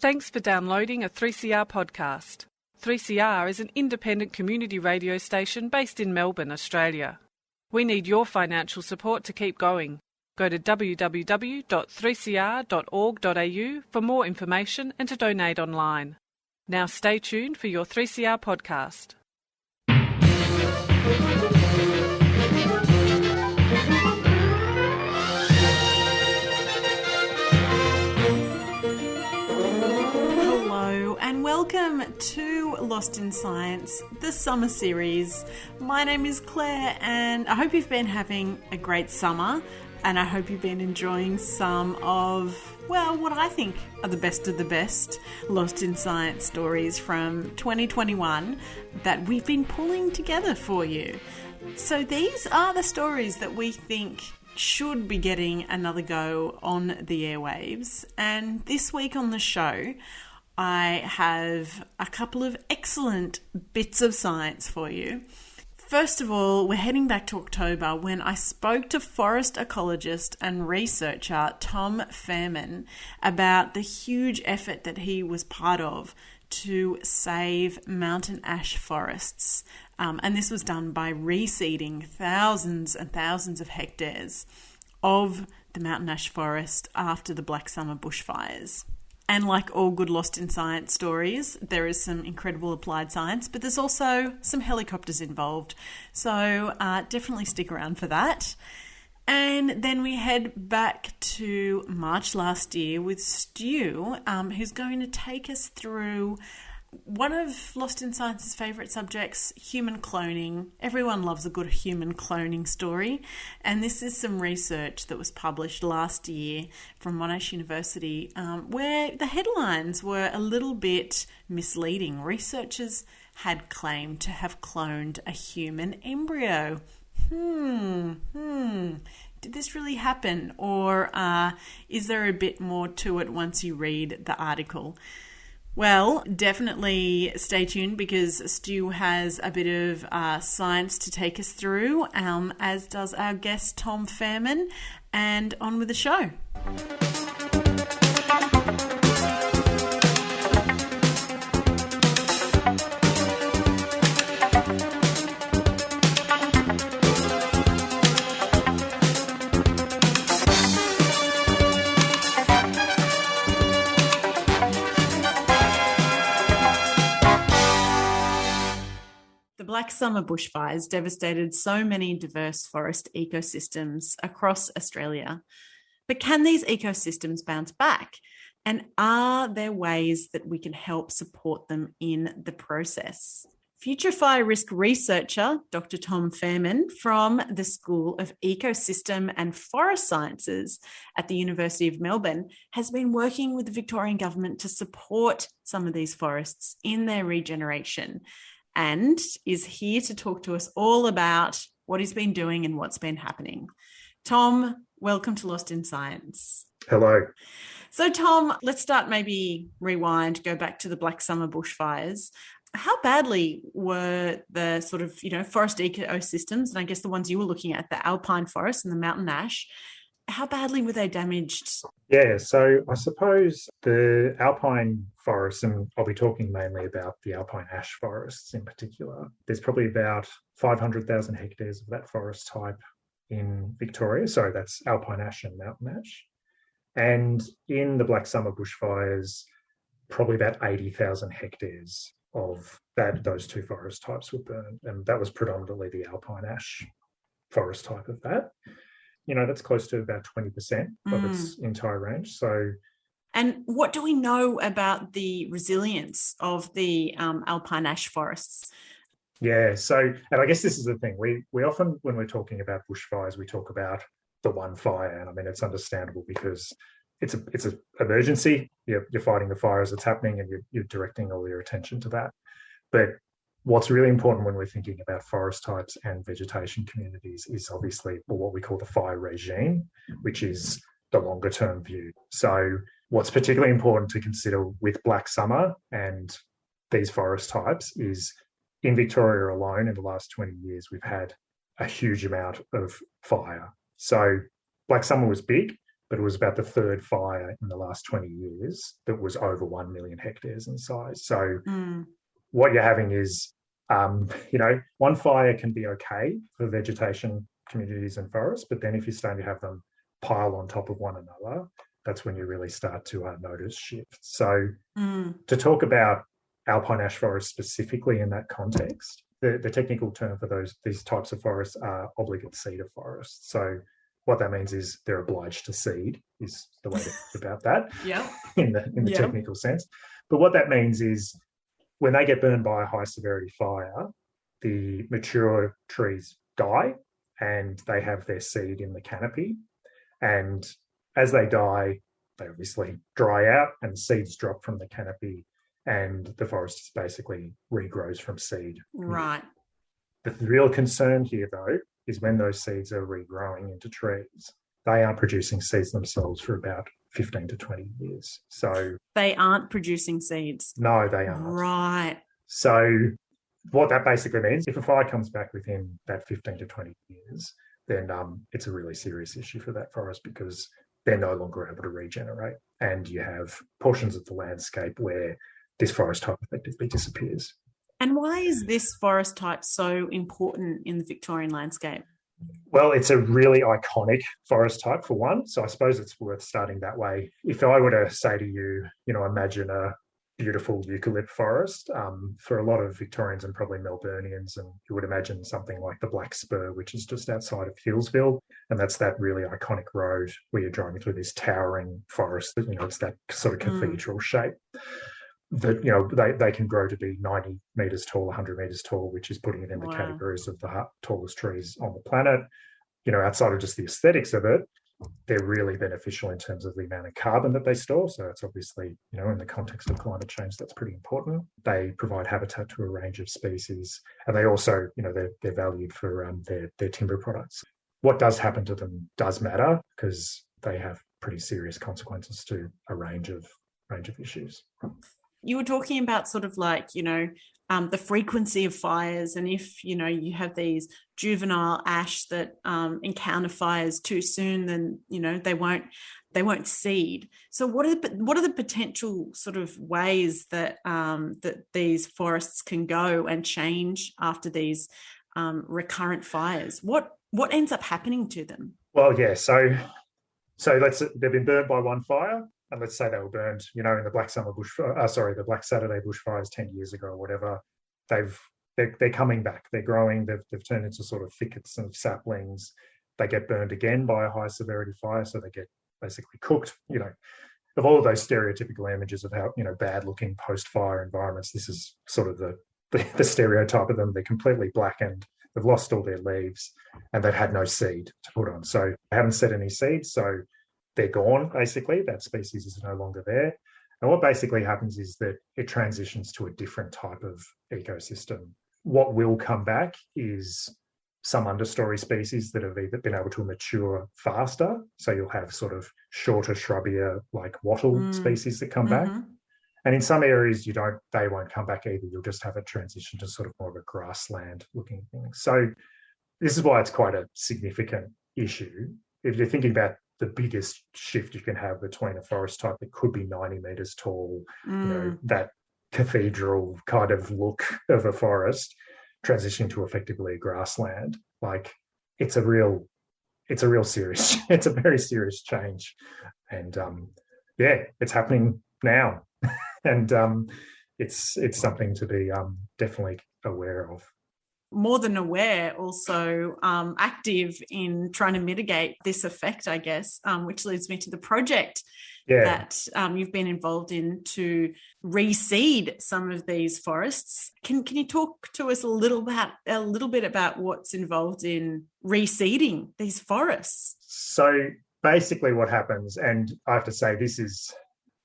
Thanks for downloading a 3CR podcast. 3CR is an independent community radio station based in Melbourne, Australia. We need your financial support to keep going. Go to www.3cr.org.au for more information and to donate online. Now stay tuned for your 3CR podcast. Hello and welcome to Lost in Science, the summer series. My name is Claire and I hope you've been having a great summer and I hope you've been enjoying some of, well, what I think are the best of the best Lost in Science stories from 2021 that we've been pulling together for you. So these are the stories that we think should be getting another go on the airwaves. And this week on the show, I have a couple of excellent bits of science for you. First of all, we're heading back to October when I spoke to forest ecologist and researcher Tom Fairman about the huge effort that he was part of to save mountain ash forests. And this was done by reseeding thousands and thousands of hectares of the mountain ash forest after the Black Summer bushfires. And like all good Lost in Science stories, there is some incredible applied science, but there's also some helicopters involved. So definitely stick around for that. And then we head back to March last year with Stu, who's going to take us through one of Lost in Science's favourite subjects, human cloning. Everyone loves a good human cloning story. And this is some research that was published last year from Monash University, where the headlines were a little bit misleading. Researchers had claimed to have cloned a human embryo. Did this really happen? Or is there a bit more to it once you read the article? Well, definitely stay tuned because Stu has a bit of science to take us through, as does our guest Tom Fairman, and on with the show. Black Summer bushfires devastated so many diverse forest ecosystems across Australia. But can these ecosystems bounce back? And are there ways that we can help support them in the process? Future fire risk researcher Dr. Tom Fairman from the School of Ecosystem and Forest Sciences at the University of Melbourne has been working with the Victorian government to support some of these forests in their regeneration, and is here to talk to us all about what he's been doing and what's been happening. Tom, welcome to Lost in Science. Hello. So, Tom, let's start, maybe rewind, go back to the Black Summer bushfires. How badly were the sort of, forest ecosystems, and I guess the ones you were looking at, the alpine forest and the mountain ash, how badly were they damaged? Yeah, so I suppose the alpine forests, and I'll be talking mainly about the alpine ash forests in particular, there's probably about 500,000 hectares of that forest type in Victoria. So that's alpine ash and mountain ash. And in the Black Summer bushfires, probably about 80,000 hectares of those two forest types were burned. And that was predominantly the alpine ash forest type of that. That's close to about 20% of its entire range. So, and what do we know about the resilience of the alpine ash forests? Yeah, so, and I guess this is the thing. We often, when we're talking about bushfires, we talk about the one fire. And I mean, it's understandable because it's an emergency. You're fighting the fire as it's happening and you're directing all your attention to that. But what's really important when we're thinking about forest types and vegetation communities is obviously what we call the fire regime, which is the longer term view. So what's particularly important to consider with Black Summer and these forest types is in Victoria alone in the last 20 years, we've had a huge amount of fire. So Black Summer was big, but it was about the third fire in the last 20 years that was over 1 million hectares in size. So what you're having is, one fire can be okay for vegetation communities and forests, but then if you're starting to have them pile on top of one another, that's when you really start to notice shifts. So to talk about alpine ash forests specifically in that context, the technical term for these types of forests are obligate cedar forests. So what that means is they're obliged to seed, is the way to think about that in the technical sense. But what that means is when they get burned by a high severity fire, the mature trees die and they have their seed in the canopy. And as they die, they obviously dry out and seeds drop from the canopy and the forest basically regrows from seed. Right. The real concern here, though, is when those seeds are regrowing into trees, they aren't producing seeds themselves for about 15 to 20 years. So they aren't producing seeds. No, they aren't. Right. So what that basically means, if a fire comes back within that 15 to 20 years, then it's a really serious issue for that forest because they're no longer able to regenerate. And you have portions of the landscape where this forest type effectively disappears. And why is this forest type so important in the Victorian landscape? Well, it's a really iconic forest type for one. So I suppose it's worth starting that way. If I were to say to you, imagine a beautiful eucalypt forest, for a lot of Victorians and probably Melburnians, and you would imagine something like the Black Spur, which is just outside of Healesville. And that's that really iconic road where you're driving through this towering forest that, it's that sort of cathedral shape. That they can grow to be 90 metres tall, 100 metres tall, which is putting it in the categories of the tallest trees on the planet. Outside of just the aesthetics of it, they're really beneficial in terms of the amount of carbon that they store. So it's obviously, in the context of climate change, that's pretty important. They provide habitat to a range of species, and they also, they're valued for their timber products. What does happen to them does matter because they have pretty serious consequences to a range of issues. You were talking about sort of like, the frequency of fires, and if, you have these juvenile ash that encounter fires too soon, then, they won't seed. So what are the potential sort of ways that that these forests can go and change after these recurrent fires? What ends up happening to them? Well, yeah, so they've been burnt by one fire. And let's say they were burned, in the Black Saturday bushfires 10 years ago or whatever. They're coming back. They're growing. They've turned into sort of thickets and saplings. They get burned again by a high severity fire, so they get basically cooked. Of all of those stereotypical images of how bad looking post fire environments, this is sort of the stereotype of them. They're completely blackened. They've lost all their leaves, and they've had no seed to put on. So they haven't set any seeds. So they're gone, basically. That species is no longer there. And what basically happens is that it transitions to a different type of ecosystem. What will come back is some understory species that have either been able to mature faster. So you'll have sort of shorter, shrubbier, like wattle species that come back. And in some areas, they won't come back either. You'll just have a transition to sort of more of a grassland looking thing. So this is why it's quite a significant issue. If you're thinking about the biggest shift you can have between a forest type that could be 90 metres tall, that cathedral kind of look of a forest, transitioning to effectively a grassland, like it's a very serious change. And it's happening now. And it's something to be definitely aware of. More than aware, also active in trying to mitigate this effect, I guess, which leads me to the project that you've been involved in to reseed some of these forests. Can you talk to us a little bit about what's involved in reseeding these forests? So basically what happens, and I have to say this is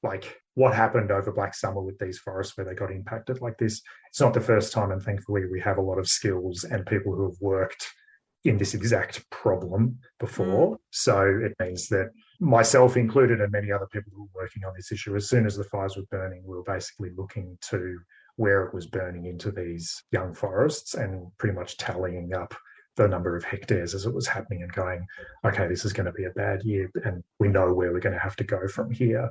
like what happened over Black Summer with these forests where they got impacted like this. It's not the first time, and thankfully we have a lot of skills and people who have worked in this exact problem before. So it means that myself included and many other people who were working on this issue, as soon as the fires were burning, we were basically looking to where it was burning into these young forests and pretty much tallying up the number of hectares as it was happening and going, okay, this is going to be a bad year and we know where we're going to have to go from here.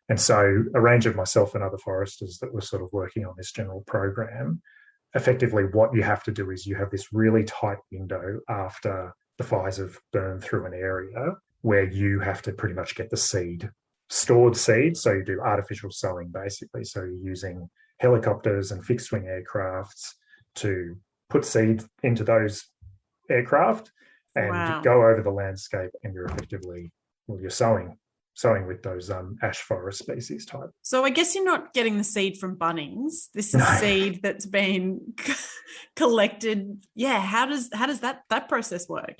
And so a range of myself and other foresters that were sort of working on this general program, effectively what you have to do is you have this really tight window after the fires have burned through an area where you have to pretty much get the seed, stored seed. So you do artificial sowing, basically. So you're using helicopters and fixed-wing aircrafts to put seed into those aircraft and go over the landscape, and you're effectively, you're sowing with those ash forest species type. So I guess you're not getting the seed from Bunnings. This is seed that's been collected. Yeah, how does that process work?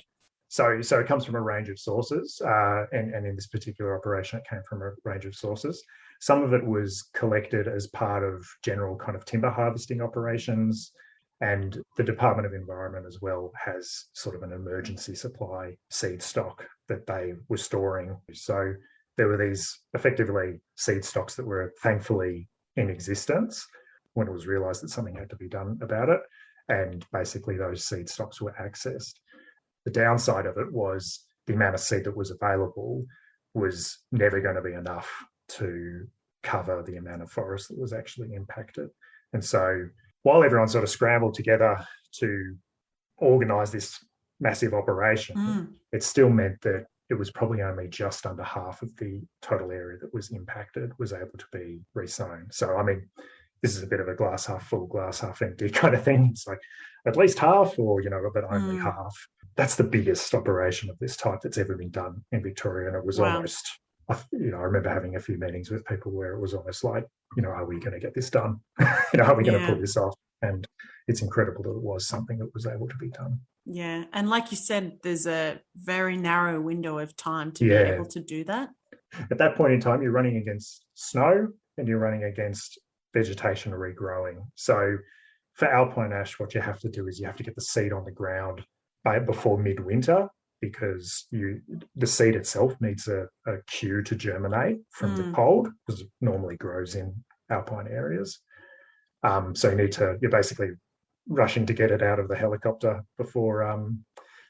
So it comes from a range of sources, and in this particular operation, it came from a range of sources. Some of it was collected as part of general kind of timber harvesting operations, and the Department of Environment as well has sort of an emergency supply seed stock that they were storing. So there were these effectively seed stocks that were thankfully in existence when it was realised that something had to be done about it, and basically those seed stocks were accessed. The downside of it was the amount of seed that was available was never going to be enough to cover the amount of forest that was actually impacted. And so while everyone sort of scrambled together to organise this massive operation, it still meant that it was probably only just under half of the total area that was impacted was able to be resown. So, I mean, this is a bit of a glass half full, glass half empty kind of thing. It's like at least half or, but only half. That's the biggest operation of this type that's ever been done in Victoria. And it was almost, I remember having a few meetings with people where it was almost like, are we going to get this done? Are we going to pull this off? And it's incredible that it was something that was able to be done. Yeah. And like you said, there's a very narrow window of time to be able to do that. At that point in time, you're running against snow and you're running against vegetation regrowing. So for alpine ash, what you have to do is you have to get the seed on the ground before midwinter, because the seed itself needs a cue to germinate from the cold, because it normally grows in alpine areas. So you're basically rushing to get it out of the helicopter before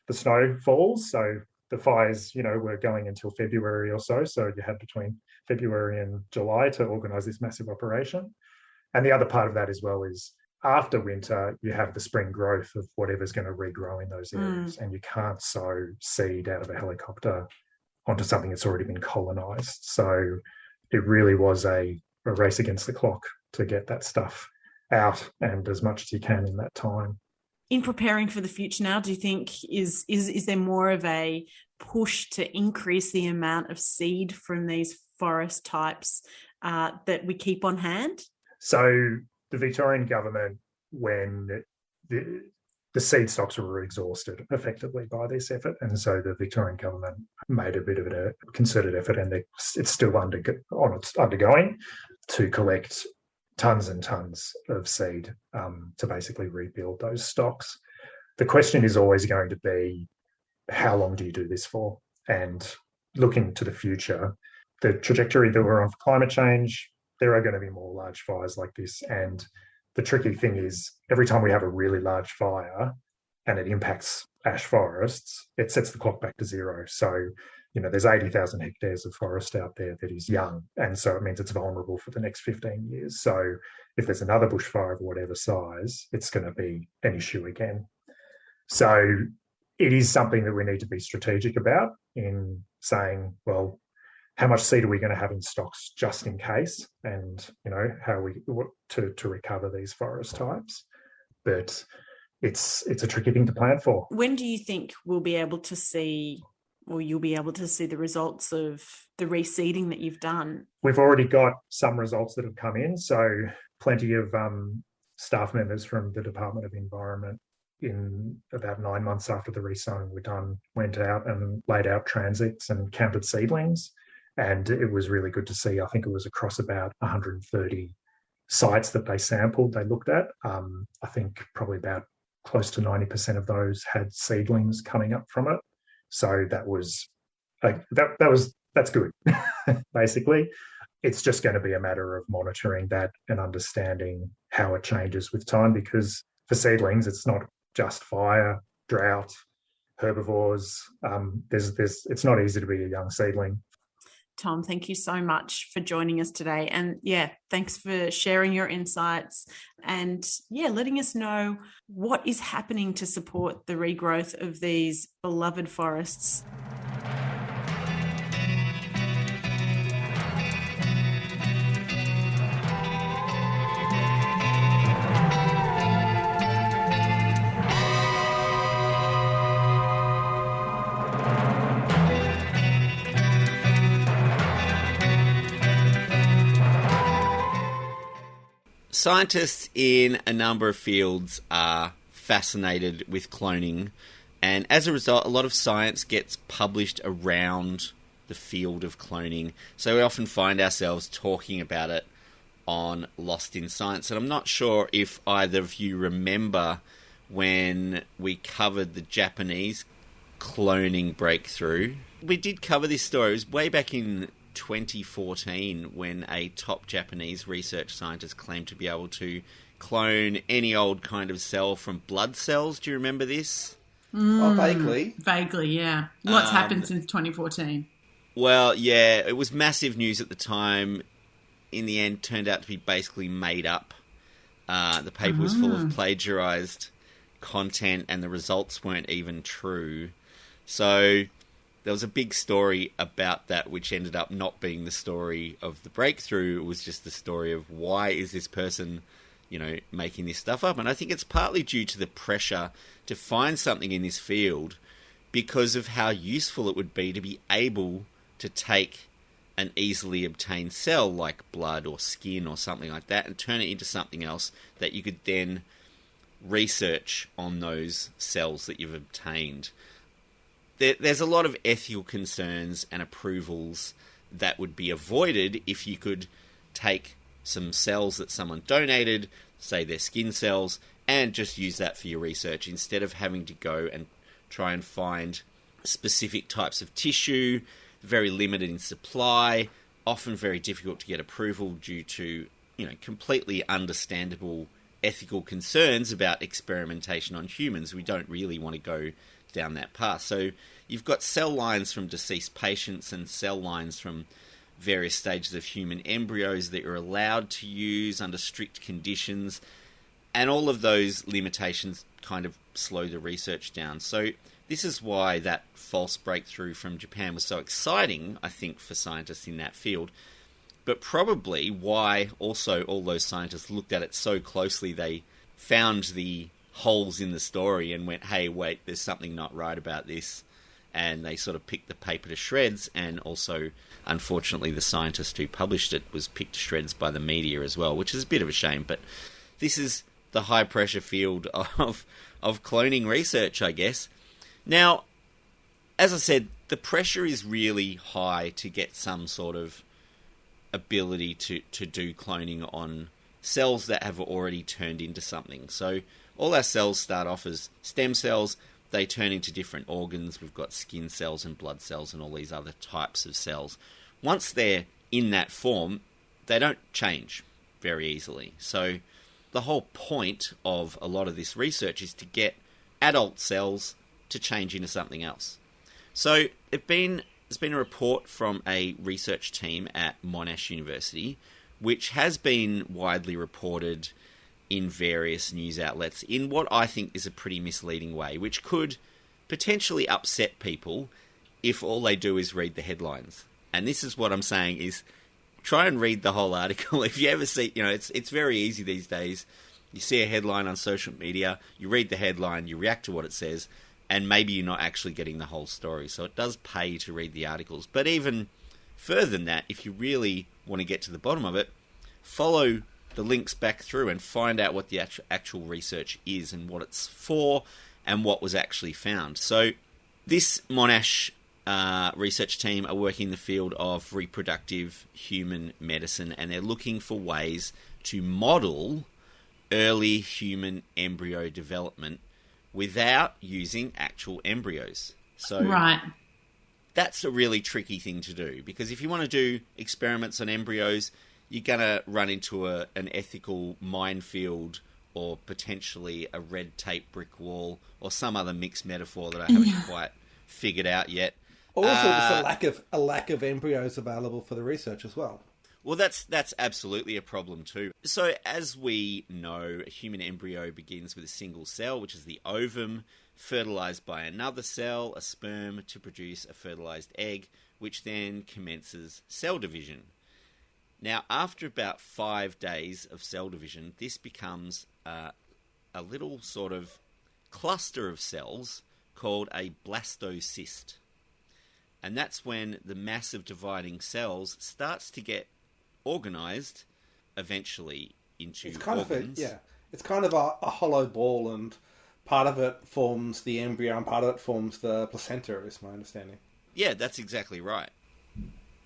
the snow falls. So the fires, were going until February or so. So you had between February and July to organise this massive operation. And the other part of that as well is after winter, you have the spring growth of whatever's going to regrow in those areas. And you can't sow seed out of a helicopter onto something that's already been colonised. So it really was a race against the clock to get that stuff out and as much as you can in that time. In preparing for the future now, do you think is there more of a push to increase the amount of seed from these forest types that we keep on hand? So the Victorian government, when the seed stocks were exhausted effectively by this effort, and so the Victorian government made a bit of a concerted effort, and it's still undergoing to collect tons and tons of seed to basically rebuild those stocks. The question is always going to be, how long do you do this for? And looking to the future, the trajectory that we're on for climate change, there are going to be more large fires like this. And the tricky thing is, every time we have a really large fire and it impacts ash forests, it sets the clock back to zero. So, there's 80,000 hectares of forest out there that is young. And so it means it's vulnerable for the next 15 years. So if there's another bushfire of whatever size, it's going to be an issue again. So it is something that we need to be strategic about in saying, well, how much seed are we going to have in stocks just in case? And, how are we to recover these forest types? But it's a tricky thing to plan for. When do you think we'll be able to see, or you'll be able to see the results of the reseeding that you've done? We've already got some results that have come in. So plenty of staff members from the Department of Environment, in about 9 months after the resowing were done, went out and laid out transits and counted seedlings. And it was really good to see. I think it was across about 130 sites that they sampled, they looked at. I think probably about close to 90% of those had seedlings coming up from it. So that's good. Basically, it's just going to be a matter of monitoring that and understanding how it changes with time, because for seedlings, it's not just fire. drought, herbivores. It's not easy to be a young seedling. Tom, thank you so much for joining us today. And yeah, thanks for sharing your insights and letting us know what is happening to support the regrowth of these beloved forests. Scientists in a number of fields are fascinated with cloning, and as a result, a lot of science gets published around the field of cloning. So we often find ourselves talking about it on Lost in Science. And I'm not sure if either of you remember when we covered the Japanese cloning breakthrough. We did cover this story. It was way back in 2014 when a top Japanese research scientist claimed to be able to clone any old kind of cell from blood cells. Do you remember this? Vaguely. Vaguely, yeah. What's happened since 2014? Well, yeah, it was massive news at the time. In the end, turned out to be basically made up. The paper was full of plagiarized content and the results weren't even true. So there was a big story about that, which ended up not being the story of the breakthrough. It was just the story of why is this person, making this stuff up. And I think it's partly due to the pressure to find something in this field because of how useful it would be to be able to take an easily obtained cell like blood or skin or something like that and turn it into something else that you could then research on those cells that you've obtained. There's a lot of ethical concerns and approvals that would be avoided if you could take some cells that someone donated, say their skin cells, and just use that for your research instead of having to go and try and find specific types of tissue, very limited in supply, often very difficult to get approval due to, completely understandable ethical concerns about experimentation on humans. We don't really want to go down that path. So you've got cell lines from deceased patients and cell lines from various stages of human embryos that you're allowed to use under strict conditions, and all of those limitations kind of slow the research down. So this is why that false breakthrough from Japan was so exciting, I think, for scientists in that field, but probably why also all those scientists looked at it so closely they found the holes in the story and went, hey, wait, there's something not right about this. And they sort of picked the paper to shreds, and also, unfortunately, the scientist who published it was picked to shreds by the media as well, which is a bit of a shame. But this is the high-pressure field of cloning research, I guess. Now, as I said, the pressure is really high to get some sort of ability to do cloning on cells that have already turned into something. So all our cells start off as stem cells. They turn into different organs. We've got skin cells and blood cells and all these other types of cells. Once they're in that form, they don't change very easily. So the whole point of a lot of this research is to get adult cells to change into something else. So there's been a report from a research team at Monash University, which has been widely reported in various news outlets in what I think is a pretty misleading way, which could potentially upset people if all they do is read the headlines. And this is what I'm saying is try and read the whole article. If you ever see, it's very easy these days. You see a headline on social media, you read the headline, you react to what it says, and maybe you're not actually getting the whole story. So it does pay to read the articles. But even further than that, if you really want to get to the bottom of it, follow the links back through and find out what the actual research is and what it's for and what was actually found. So this Monash research team are working in the field of reproductive human medicine, and they're looking for ways to model early human embryo development without using actual embryos. So right. That's a really tricky thing to do, because if you want to do experiments on embryos, you're going to run into an ethical minefield or potentially a red tape brick wall, or some other mixed metaphor that I haven't quite figured out yet. Also, just a lack of embryos available for the research as well. Well, that's absolutely a problem too. So, as we know, a human embryo begins with a single cell, which is the ovum, fertilized by another cell, a sperm, to produce a fertilized egg, which then commences cell division. Now, after about 5 days of cell division, this becomes a little sort of cluster of cells called a blastocyst. And that's when the mass of dividing cells starts to get organized eventually into organs. It's kind of a hollow ball, and part of it forms the embryo and part of it forms the placenta, is my understanding. Yeah, that's exactly right.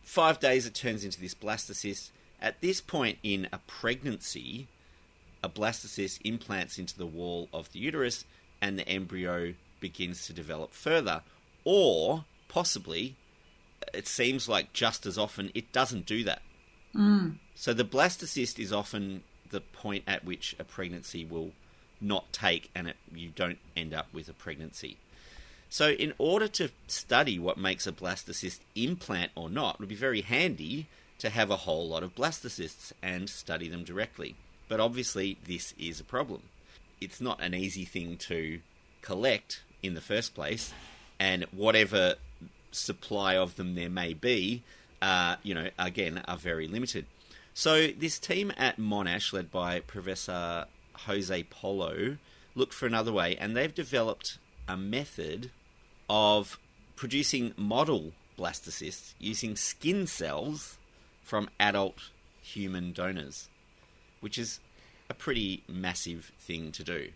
5 days it turns into this blastocyst. At this point in a pregnancy, a blastocyst implants into the wall of the uterus and the embryo begins to develop further. Or, possibly, it seems like just as often, it doesn't do that. So the blastocyst is often the point at which a pregnancy will not take, and you don't end up with a pregnancy. So in order to study what makes a blastocyst implant or not, it would be very handy to have a whole lot of blastocysts and study them directly. But obviously this is a problem. It's not an easy thing to collect in the first place, and whatever supply of them there may be, again, are very limited. So this team at Monash, led by Professor Jose Polo, looked for another way, and they've developed a method of producing model blastocysts using skin cells from adult human donors, which is a pretty massive thing to do.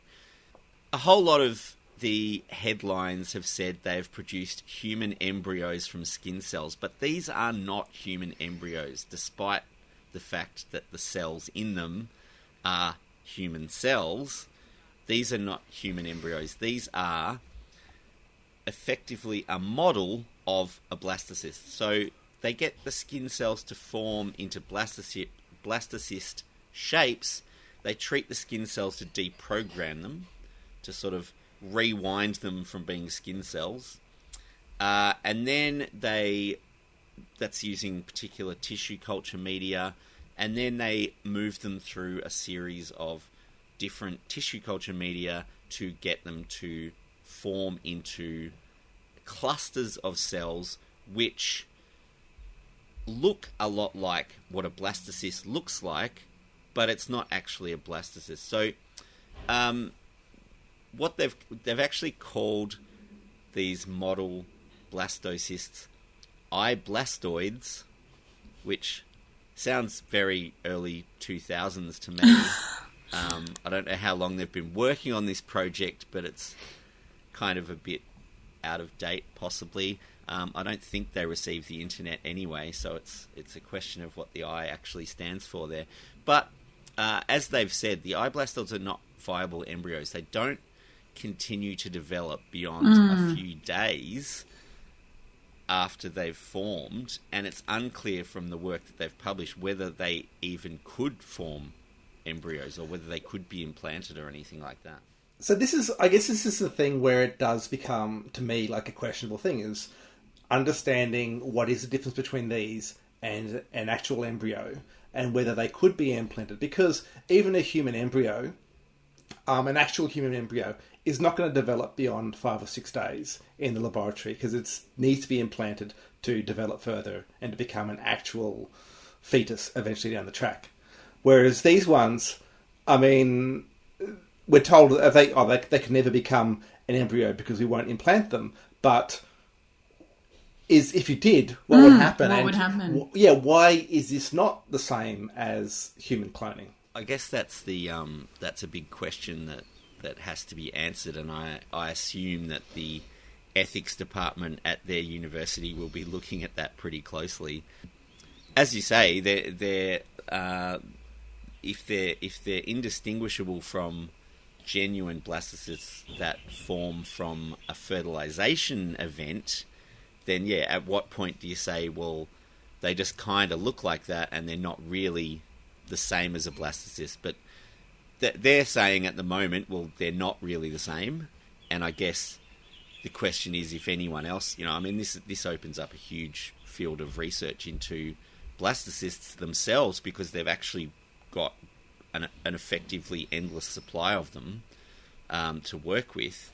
A whole lot of the headlines have said they've produced human embryos from skin cells, but these are not human embryos, despite the fact that the cells in them are human cells. These are not human embryos. These are effectively a model of a blastocyst. So they get the skin cells to form into blastocyst shapes. They treat the skin cells to deprogram them, to sort of rewind them from being skin cells. And then that's using particular tissue culture media, and then they move them through a series of different tissue culture media to get them to form into clusters of cells which look a lot like what a blastocyst looks like, but it's not actually a blastocyst. So what they've actually called these model blastocysts blastoids, which sounds very early 2000s to me. I don't know how long they've been working on this project, but it's kind of a bit out of date, possibly. I don't think they receive the internet anyway, so it's a question of what the I actually stands for there. But as they've said, the blastoids are not viable embryos. They don't continue to develop beyond a few days after they've formed, and it's unclear from the work that they've published whether they even could form embryos or whether they could be implanted or anything like that. So I guess this is the thing where it does become, to me, like a questionable thing, is understanding what is the difference between these and an actual embryo, and whether they could be implanted. Because even a human embryo, an actual human embryo, is not going to develop beyond 5 or 6 days in the laboratory, because it needs to be implanted to develop further and to become an actual fetus eventually down the track. Whereas these ones, I mean, we're told that they can never become an embryo because we won't implant them. But if you did, what would happen? What would happen? Why is this not the same as human cloning? I guess that's a big question that has to be answered, and I assume that the ethics department at their university will be looking at that pretty closely. As you say, if they're indistinguishable from genuine blastocysts that form from a fertilization event, then at what point do you say, well, they just kind of look like that and they're not really the same as a blastocyst? But they're saying at the moment, well, they're not really the same. And I guess the question is if anyone else, this opens up a huge field of research into blastocysts themselves, because they've actually got an effectively endless supply of them to work with.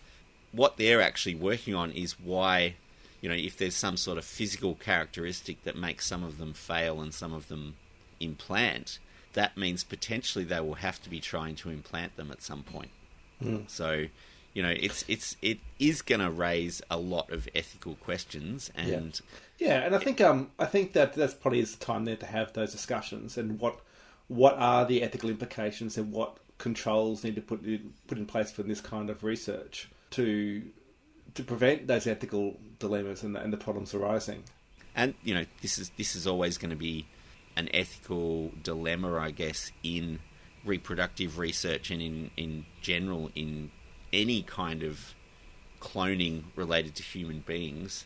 What they're actually working on is why, if there's some sort of physical characteristic that makes some of them fail and some of them implant, that means potentially they will have to be trying to implant them at some point. So, it is going to raise a lot of ethical questions, and and I think that's probably is the time there to have those discussions, and what are the ethical implications, and what controls need to put in place for this kind of research to prevent those ethical dilemmas and the problems arising. And this is always going to be an ethical dilemma, I guess, in reproductive research and in general in any kind of cloning related to human beings.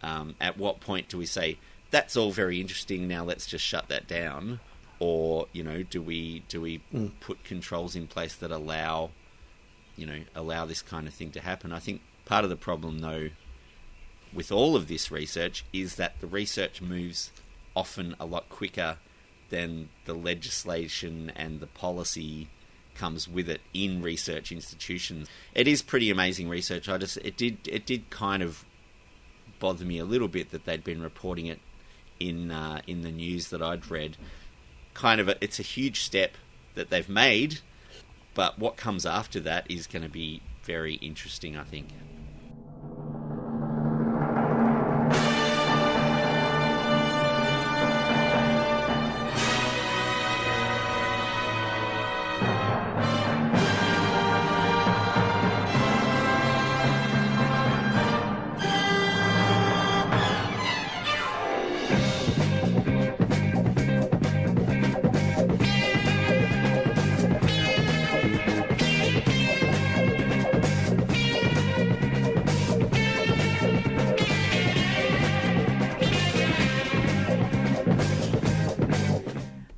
At what point do we say, that's all very interesting, now let's just shut that down? Or, do we put controls in place that allow this kind of thing to happen? I think part of the problem, though, with all of this research is that the research moves often a lot quicker than the legislation and the policy comes with it in research institutions. It is pretty amazing research. It did kind of bother me a little bit that they'd been reporting it in the news that I'd read. It's a huge step that they've made, but what comes after that is going to be very interesting, I think.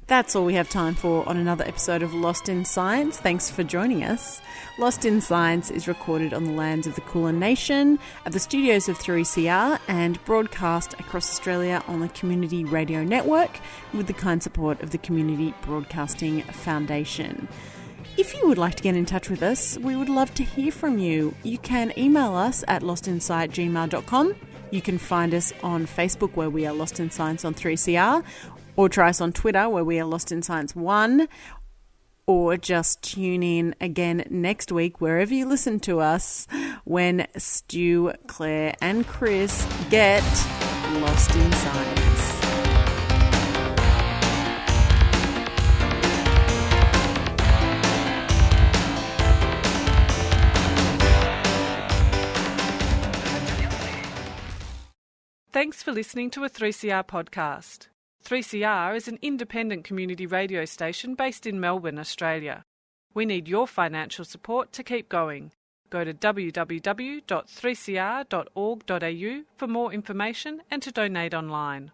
That's all we have time for on another episode of Lost in Science. Thanks for joining us. Lost in Science is recorded on the lands of the Kulin Nation at the studios of 3CR and broadcast across Australia on the Community Radio Network with the kind support of the Community Broadcasting Foundation. If you would like to get in touch with us, we would love to hear from you. You can email us at lostinsight@gmail.com. You can find us on Facebook, where we are Lost in Science on 3CR, or try us on Twitter, where we are Lost in Science 1, or just tune in again next week, wherever you listen to us, when Stu, Claire and Chris get Lost in Science. Thanks for listening to a 3CR podcast. 3CR is an independent community radio station based in Melbourne, Australia. We need your financial support to keep going. Go to www.3cr.org.au for more information and to donate online.